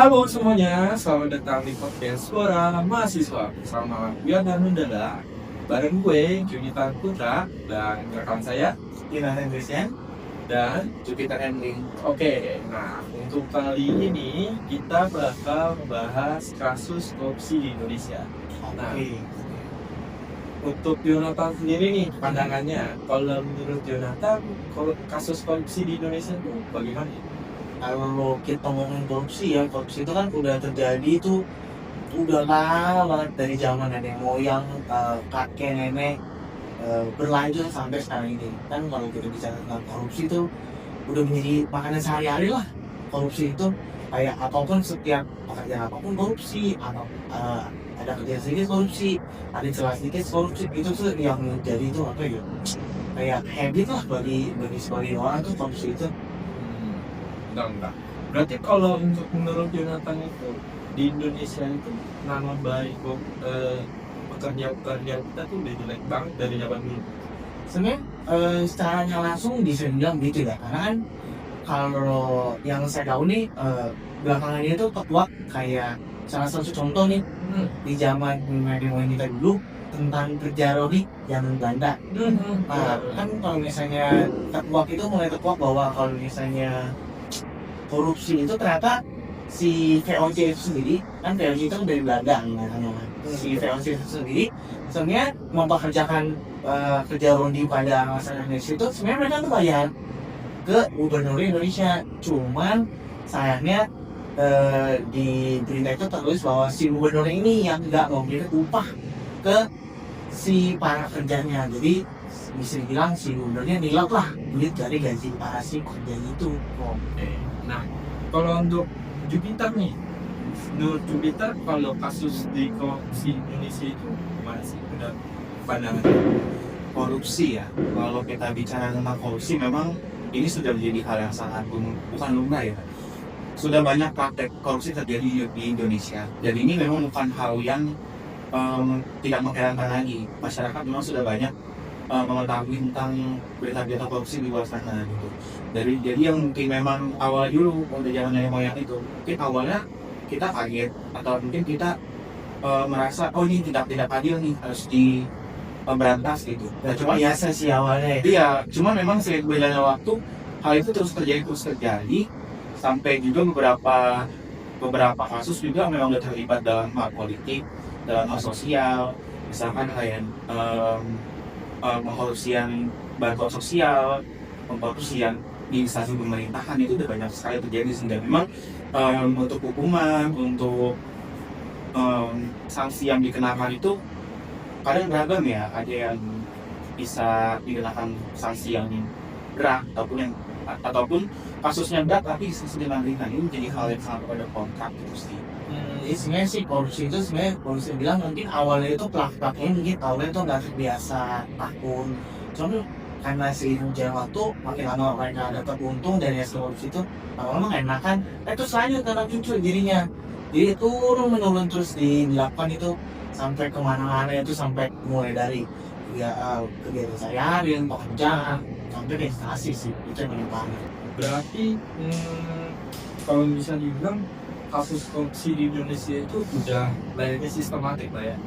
Halo semuanya, selamat datang di podcast Suara Mahasiswa bersama Wiana Nundala. Bareng gue, Junita Putra, dan rekan saya, Jonathan Christian dan Jupiter Ending. Oke, nah untuk kali ini kita bakal membahas kasus korupsi di Indonesia. Nah, untuk Jonathan sendiri nih pandangannya, kalau menurut Jonathan, kasus korupsi di Indonesia itu bagaimana? Kalau kita ngomongin korupsi korupsi itu kan udah terjadi itu udah lama banget dari zaman nenek moyang, kakek nenek, berlanjut sampai sekarang ini. Kan kalau kita bicara tentang korupsi itu udah menjadi makanan sehari-hari lah. Korupsi itu kayak apapun, setiap pekerjaan apapun korupsi, atau ada kerja sedikit korupsi, ada celah sedikit korupsi, itu tuh yang menjadi itu apa ya, kayak habit lah bagi sebagian orang tuh korupsi itu. Enggak. Berarti kalau untuk menurut Jonathan itu di Indonesia itu nama baik pekerja-pekerja kita tuh udah jelek banget dari zaman dulu. Sebenarnya secara langsung bisa dibilang gitu ya, karena kan kalau yang saya tahu nih, belakangan ini tuh ketua kayak salah satu contoh nih di zaman nenek moyang kita dulu tentang kerja rodi zaman Belanda. Nah kan kalau misalnya ketua itu mulai ketua bahwa kalau misalnya korupsi itu ternyata si VOC itu sendiri, kan VOC itu dari Belanda namanya. Si VOC itu sendiri sebenarnya mempekerjakan kerja rondi pada masyarakat Indonesia itu sebenarnya mereka tuh bayar ke gubernur Indonesia, cuman sayangnya di berita itu tertulis bahwa si gubernur ini yang nggak memberikan upah ke si para kerjanya. Jadi bisa dibilang si gubernurnya nilap lah duit dari gaji para si kerja itu. Nah, kalau untuk Jupiter nih, menurut Jupiter kalau kasus di korupsi Indonesia itu gimana sih? Udah pandangan Korupsi ya, kalau kita bicara tentang korupsi memang ini sudah menjadi hal yang sangat bukan lumrah ya. Sudah banyak praktek korupsi terjadi di Indonesia, dan ini memang bukan hal yang tidak mengherankan lagi. Masyarakat memang sudah banyak mengetahui tentang berita-berita korupsi di luar sana gitu. Jadi yang mungkin memang awal dulu pada zaman nenek moyang itu, mungkin awalnya kita kaget atau mungkin kita merasa ini tidak adil nih, harus berantas gitu. Nah, cuma biasa sih awalnya. Iya, cuma memang seiring berjalannya waktu hal itu terus terjadi sampai juga beberapa kasus juga memang udah terlibat dalam hal politik, dalam hal sosial, misalkan kayak pengkorupsian bantuan sosial, pengkorupsian di instansi pemerintahan itu udah banyak sekali terjadi, sehingga memang untuk hukuman, untuk sanksi yang dikenakan itu kadang beragam ya. Ada yang bisa dikenakan sanksi yang berat ataupun kasusnya berat tapi sedang ringan. Ini menjadi hal yang sangat pada kontrak gitu sih. Sebenarnya sih korupsi itu sebenarnya polisi bilang mungkin awalnya itu pelaku-pelakunya mungkin awalnya itu nggak terbiasa takut, cuman karena seiring jalan waktu makin lama mereka dapat untung dari hasil korupsi itu lama-lama enakan, terus lanjut ke anak cucu jadinya, jadi turun menurun terus dilakukan itu sampai kemana-mana, itu sampai mulai dari kegiatan sehari-hari, pekerjaan, sampai ke instansi sih, itu yang paling parah. berarti kalau bisa dibilang kasus korupsi di Indonesia itu udah layaknya sistematik lah ya.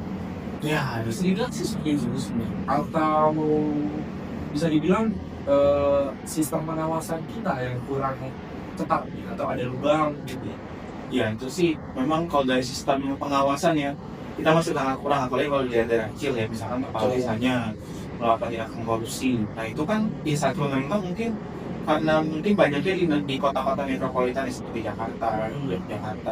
Ya harus dibilang sih seperti itu sebenarnya. Atau bisa dibilang sistem pengawasan kita yang kurang ketat atau ada lubang gitu ya. Ya itu sih memang kalau dari sistem pengawasan ya kita masih sangat kurang, apalagi kalau di daerah kecil ya, misalkan kepala desanya melakukan tindakan korupsi. Nah itu kan di satu memang mungkin karena mungkin banyaknya di kota-kota metropolitan seperti Jakarta,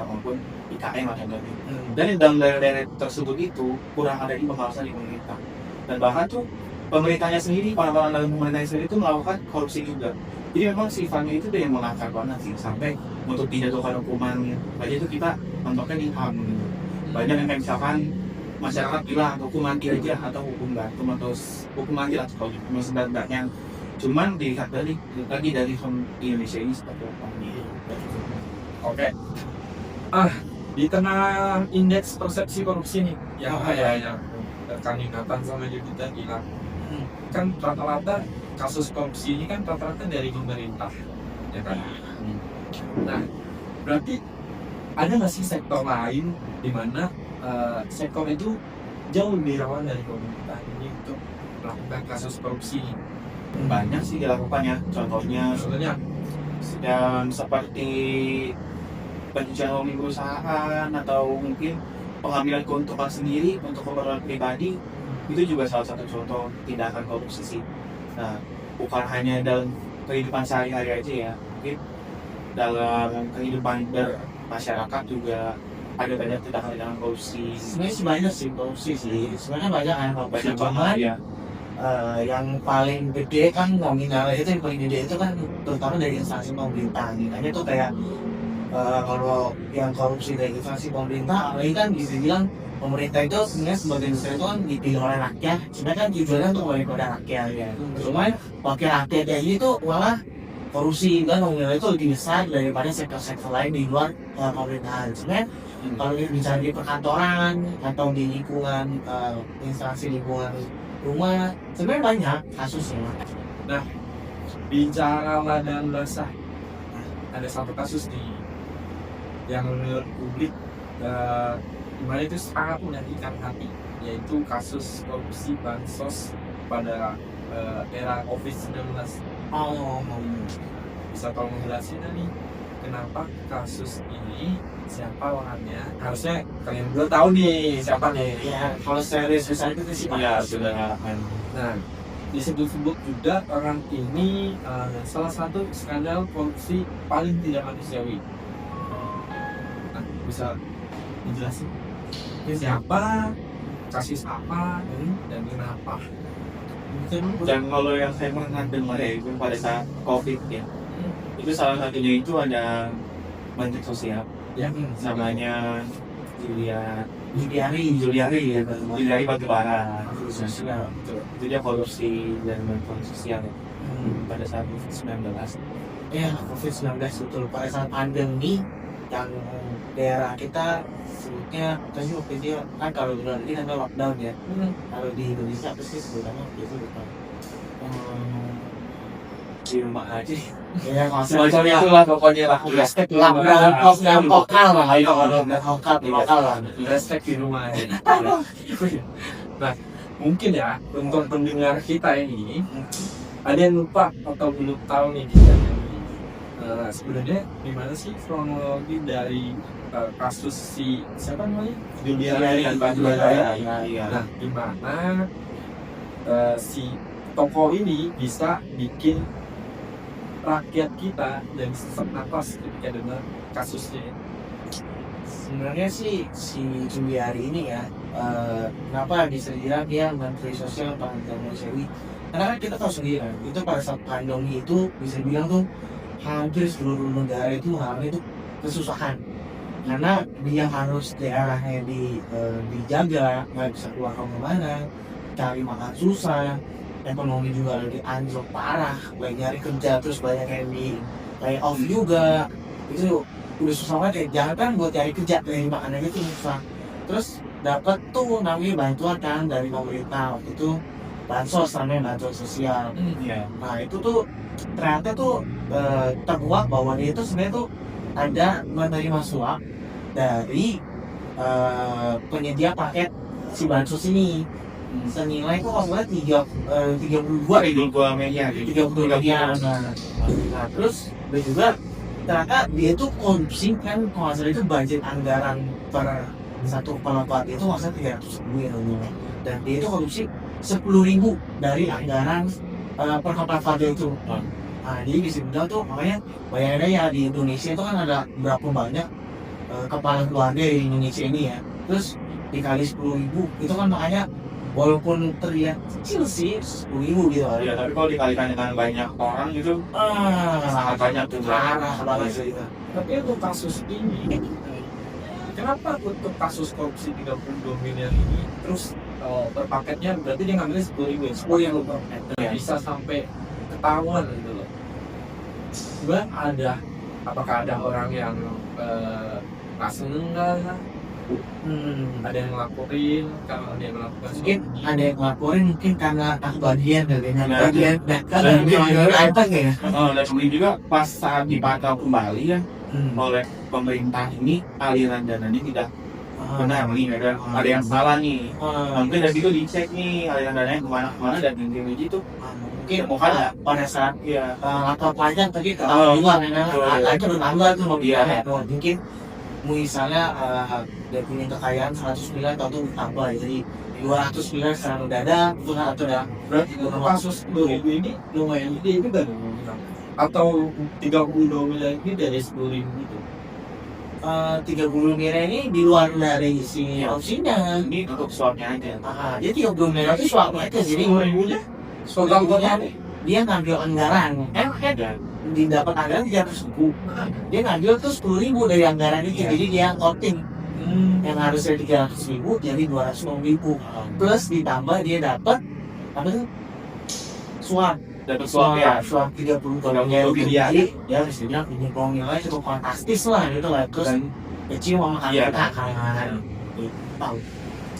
maupun IKN atau lain-lain. Dan di dalam daerah-daerah tersebut itu kurang ada di pengawasan di pemerintah. Dan bahkan tuh pemerintahnya sendiri, orang-orang dalam pemerintahnya sendiri itu melakukan korupsi juga. Jadi memang sifatnya itu yang mengakar banget sih, sampai untuk dijatuhkan hukuman aja itu kita mentoknya di HAM gitu. Banyak yang misalkan masyarakat bilang hukuman mati aja atau hukum gantung atau hukum mati lah kalau hukum sebenarnya. Cuman dilihat lagi dari Indonesia ini seperti apa gitu. Oke. Di tengah indeks persepsi korupsi nih, yang rekan Jonathan sama Jupiter bilang, kan rata-rata kasus korupsi ini kan rata-rata dari pemerintah, ya kan? Nah, berarti ada nggak sih sektor lain di mana sektor itu jauh lebih rawan dari pemerintah ini untuk melakukan kasus korupsi? Banyak sih dilakukan ya, contohnya Sebenarnya yang seperti pencucian uang di perusahaan atau mungkin pengambilan keuntungan sendiri untuk keperluan pribadi, itu juga salah satu contoh tindakan korupsi sih. Nah, bukan hanya dalam kehidupan sehari-hari aja ya, mungkin dalam kehidupan bermasyarakat juga ada banyak tindakan korupsi. Sebenarnya sih banyak sih korupsi sih. Sebenarnya banyak kan korupsi. Banyak Cuman banget ya. yang paling gede kan nominalnya itu yang paling gede itu kan terutama dari instansi pemerintah. Makanya tuh kayak kalau yang korupsi dari instansi pemerintah, apalagi kan bisa bilang pemerintah itu sebenarnya sebagai industri itu kan dipilih oleh rakyat. Sebenarnya kan tujuannya untuk balik pada rakyat ya. Cuman wakil rakyat ini tuh malah korupsi kan nominalnya itu lebih besar daripada sektor-sektor lain di luar pemerintahan. Sebenarnya kalau bicara di perkantoran atau di lingkungan instansi lingkungan rumah, sebenarnya banyak kasusnya. bicara ladang basah, ada satu kasus nih yang menurut publik dimana itu sangat menyakitkan hati, yaitu kasus korupsi bansos pada era COVID-19. Bisa tolong menjelaskan nih kenapa kasus ini, siapa orangnya? Harusnya kalian berdua tahu nih siapa nih. Ya, kalau serius besar itu sih Iya, Pak. sudah. Nah, disebut-sebut juga orang ini salah satu skandal korupsi paling tidak manusiawi. Nah, bisa dijelasin siapa, kasus apa, dan kenapa? Dan kalau yang saya pernah dengar ya itu pada saat COVID ya, itu salah satunya itu ada Menteri Sosial Ya, namanya Juliari ya kalau Juliari Batubara. sosial. Itu dia korupsi dan bantuan sosial ya, pada saat COVID-19. Ya, COVID-19 betul pada saat pandemi yang daerah kita sebutnya tadi waktu itu kan kalau di luar negeri kan lockdown ya. Kalau di Indonesia apa sih sebutannya waktu itu lupa. Di rumah aja. Ya Semacam itulah pokoknya lah. lockdown lokal lah, ayo lokal lah. hashtag di rumah ya. Nah, mungkin ya untuk pendengar kita ini ada yang lupa atau belum tahu nih sebenarnya gimana sih kronologi dari kasus si siapa namanya Juliari dan Batubara. Iya. Nah, gimana si tokoh ini bisa bikin rakyat kita dan sesak nafas ketika dengar kasusnya? Sebenarnya sih si Juliari ini ya, kenapa bisa dibilang dia menteri sosial paling manusiawi? Karena kan kita tahu sendiri kan, itu pada saat pandemi itu bisa dibilang tuh hampir seluruh negara itu mengalami itu kesusahan. Karena dia harus daerahnya dijaga, nggak bisa keluar kemana, cari makan susah, ekonomi juga lagi anjlok parah, banyak nyari kerja terus banyak yang di lay off juga, itu udah susah banget ya. Jangan kan buat cari kerja dari makan aja tuh susah. Terus dapat tuh namanya bantuan kan dari pemerintah waktu itu, bansos namanya bantuan sosial. Iya. Nah itu tuh ternyata tuh terkuak bahwa dia itu sebenarnya tuh ada menerima suap dari penyedia paket si bansos ini senilai kok kalau 32 miliar. miliar. Nah terus dia juga ternyata dia tuh korupsi kan kalau nggak salah itu budget anggaran per satu kepala bupati itu maksudnya 300.000 ya, dan dia itu korupsi 10.000 dari anggaran per kepala bupati itu. Nah jadi bisa bilang tuh makanya bayangin aja di Indonesia itu kan ada berapa banyak kepala keluarga di Indonesia ini ya, terus dikali 10.000 itu kan makanya walaupun terlihat kecil sih 10.000 gitu. Ya, tapi kalau dikalikan dengan banyak orang itu sangat banyak tuh. Parah banget sih itu. Tapi untuk kasus ini, kenapa untuk kasus korupsi 32 miliar ini terus berpaketnya berarti dia ngambilnya 10.000 ya? 10.000 per paket. Iya. Bisa sampai ketahuan gitu loh. Sebenarnya apakah ada orang yang nggak seneng lah? Ada yang ngelaporin kalau dia melakukan Mungkin ada yang ngelaporin mungkin karena bagian dari Nah, bagian dan dan dia juga- apa ya. Dan kemudian juga pas saat dipantau kembali kan, oleh pemerintah ini aliran dananya tidak Ah. benar nih, ada yang salah nih. Mungkin dari itu dicek nih aliran dananya kemana dan intinya gitu. Mungkin Mau kan pada saat ya lapor pajak tadi Oh, ketahuan juga memang betul. itu bertambah tuh mobilnya. Iya. Mungkin misalnya dia punya kekayaan 100 miliar atau tuh bertambah, jadi 200 miliar secara mendadak itu kan atau udah Berarti kasus 2000 ini lumayan gede juga dong. Atau 32 miliar ini dari 10.000 itu. 30 miliar ini di luar dari si opsinya. ini untuk suapnya aja. Dia 30 miliar itu suap aja, jadi 10.000-nya total total dia ngambil anggaran Dan didapat anggaran 300.000, dia ngambil tuh 10.000 dari anggaran itu, jadi dia outing yang harusnya 300.000 jadi 250.000 plus ditambah dia dapat apa tuh suap dapat suap ya. suap 30 miliar. jadi ya mestinya ini nilai cukup fantastis lah gitu lah, terus Dan kecil sama Iya. kita kan tahu.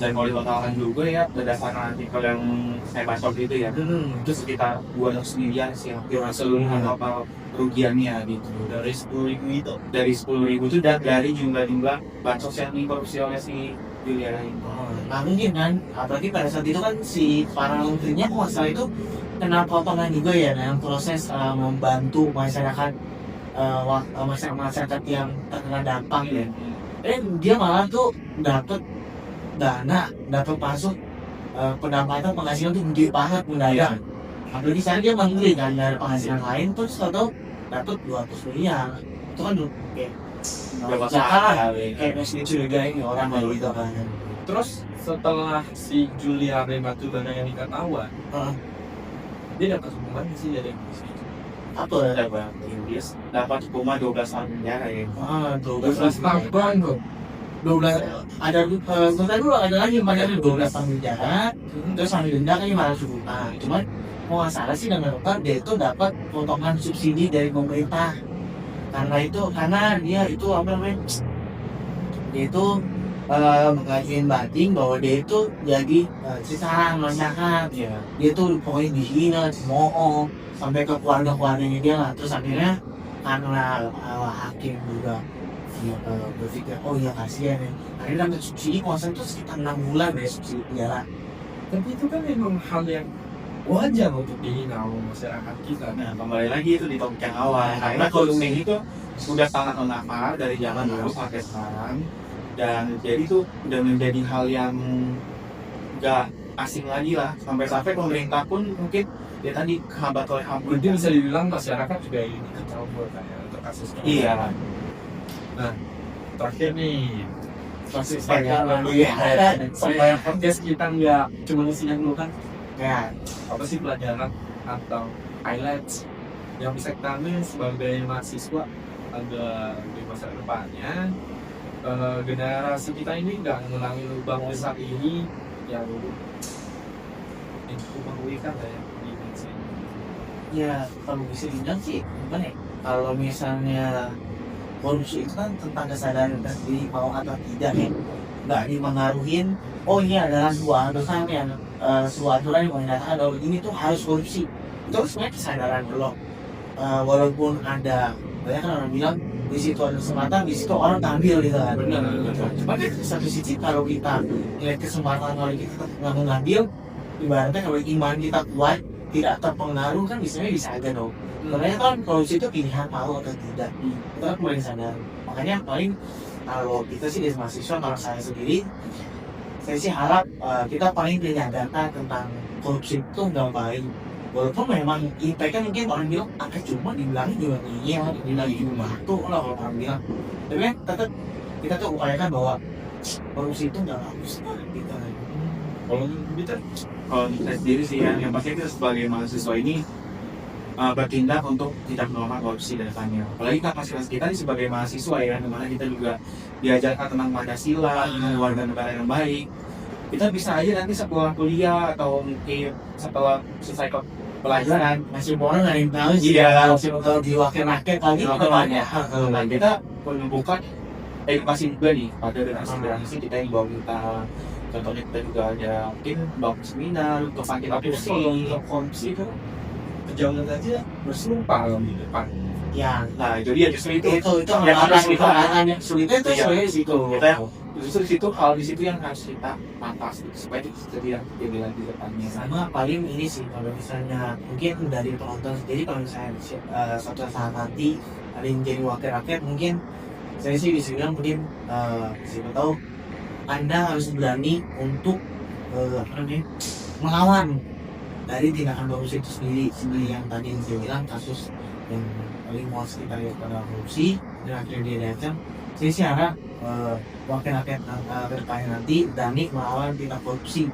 dan kalau ditotalkan juga ya berdasarkan artikel yang saya baca gitu ya, itu sekitar 200 miliar sih hampir keseluruhan total kerugiannya gitu. dari 10.000 itu. Dari 10.000 itu dan dari jumlah bansos yang dikorupsi oleh si Juliana ini. Nah mungkin kan, apalagi pada saat itu kan si para menterinya masalah itu kena potongan juga ya dalam proses membantu masyarakat masyarakat yang terkena dampak ya. Dia malah tuh dapat dana, dapat masuk pendapatan penghasilan tuh gede banget mendadak. Apalagi sekarang dia menteri kan dari penghasilan lain terus atau dapat 200 miliar. Itu kan kayak Berapa jahat, kali. kayak mesti curigai ini orang kayak gitu kan. Terus setelah si Juliari Batubara yang diketahuan, dia dapat hukuman sih dari polisi. Apa? Dapat Inggris dapat hukuman 12 tahun penjara ya. 12 tahun kok. 12 ada sebentar dulu ada lagi yang banyak 12 tahun penjara, terus sambil denda kan 500 juta. Cuman mau nggak salah sih dengan dokter dia itu dapat potongan subsidi dari pemerintah karena dia itu apa namanya, dia itu mengajuin banding bahwa dia itu jadi cisaran masyarakat. Iya. Dia tuh pokoknya dihina, dimohon sampai ke keluarga-keluarganya dia lah. Terus akhirnya karena hakim juga berpikir oh iya kasihan ya, akhirnya dapat subsidi kosan itu sekitar 6 bulan deh subsidi penjara. Tapi itu kan memang hal yang wajar untuk dihina oleh masyarakat kita. Nah, kembali lagi itu di topik yang awal. Karena coding itu sudah sangat lama dari zaman dulu sampai sekarang, dan jadi itu udah menjadi hal yang nggak asing lagi lah. Sampai pemerintah pun mungkin ya tadi kehambat oleh hambur. Berarti bisa dibilang masyarakat juga ini kecampur kayak untuk kasus ini. Iya. Nah, terakhir nih, Supaya supaya podcast kita nggak cuma isinya dulu kan, ya apa sih pelajaran atau highlights yang bisa kita ambil sebagai mahasiswa ada di masa depannya, generasi kita ini nggak mengulangi lubang besar ini yang cukup merugikan lah ya di Indonesia ini. ya kalau bisa dibilang sih gimana ya, kalau misalnya korupsi itu kan tentang kesadaran diri mau atau tidak ya, nggak dimengaruhin oh ini adalah sebuah aturan yang sebuah aturan yang mengatakan bahwa ini tuh harus korupsi. Itu sebenarnya kesadaran belum, walaupun ada banyak kan orang bilang di situ ada kesempatan, di situ orang tampil gitu kan. Benar. Cuma kan di satu sisi kalau kita lihat kesempatan, kalau kita nggak mengambil, ibaratnya kalau iman kita kuat tidak terpengaruh kan bisa aja dong. Sebenarnya kan korupsi itu pilihan mau atau tidak, itu kan mulai sadar. Makanya paling kalau kita sih dari mahasiswa, kalau saya sendiri saya sih harap kita paling menyadarkan tentang korupsi itu nggak baik. Walaupun memang impact-nya mungkin orang bilang cuma dibilangin juga iya, dibilangin juga batu lah kalau orang bilang. Tapi kan tetap kita tuh upayakan bahwa korupsi itu nggak bagus lah gitu. Kalau kita Kalau saya sendiri sih yang pasti kita sebagai mahasiswa ini bertindak untuk tidak melakukan korupsi ke depannya. Apalagi kapasitas kita ini sebagai mahasiswa ya, dimana kita juga diajarkan tentang Pancasila, warga negara yang baik. Kita bisa aja nanti setelah kuliah atau mungkin setelah selesai pelajaran Masih orang nggak ada yang tahu sih. Iya. Masih kalau di wakil rakyat lagi Wakil depannya. nah, kita menumbuhkan edukasi juga nih pada generasi kita yang bawa kita. Contohnya kita juga ada mungkin bawa seminar untuk tapi fakultas kalau untuk korupsi itu kejauhan aja berselumpah di depan. Ya, Nah itu dia justru itu itu yang harus kita hal-hal yang sulitnya itu Iya. sebenarnya di situ. kita justru di situ hal di situ yang harus kita atas supaya itu jadi yang dia bilang di depannya. Sama paling ini sih kalau misalnya mungkin dari penonton sendiri, kalau misalnya suatu saat nanti ada yang jadi wakil rakyat, mungkin saya sih bisa bilang mungkin siapa tahu Anda harus berani untuk apa namanya, melawan dari tindakan korupsi itu sendiri, seperti yang tadi saya bilang kasus yang paling muas kita lihat pada korupsi dan akhirnya dia diancam. Saya sih harap wakil rakyat kedepannya nanti berani melawan tindak korupsi,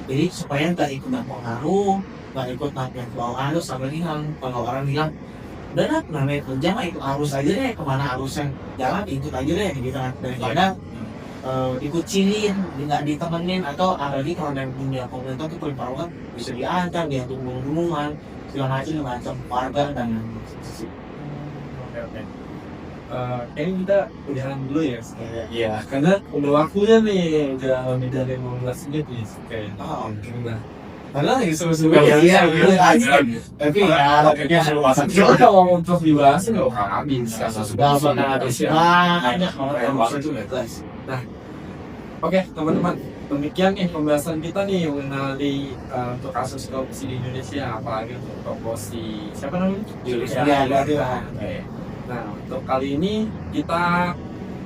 jadi supaya nggak ikut pengaruh, nggak ikut naik bawah arus. Apalagi kalau orang bilang udah lah, namanya kerja mah ikut arus aja deh, kemana arusnya jalan ikut aja deh gitu kan, daripada dikucilin, nggak ditemenin, atau apalagi kalau yang punya komentar tuh paling parah kan bisa diancam, dia bunuh-bunuhan segala macam warga dan Oke. Kayaknya kita udahan dulu ya. Iya. Karena udah waktunya nih, udah lebih dari 15 menit nih kayaknya. oke. Nah, Padahal lagi seru-seru Iya, ya, iya, aja. Tapi ya, Akhirnya hasil bahasan kalau kalau untuk dibahas nggak akan habis kasus nggak bakal habis ya. Banyak Yang orang itu nggak jelas. Oke teman-teman, demikian nih pembahasan kita nih mengenai untuk kasus korupsi di Indonesia, apalagi untuk proposi siapa namanya? Julius. Ya, ya. Oke. Nah untuk kali ini kita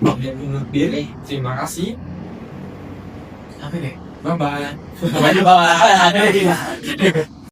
pamit undur diri. Terima kasih. Apa deh? Bye bye. Bye bye.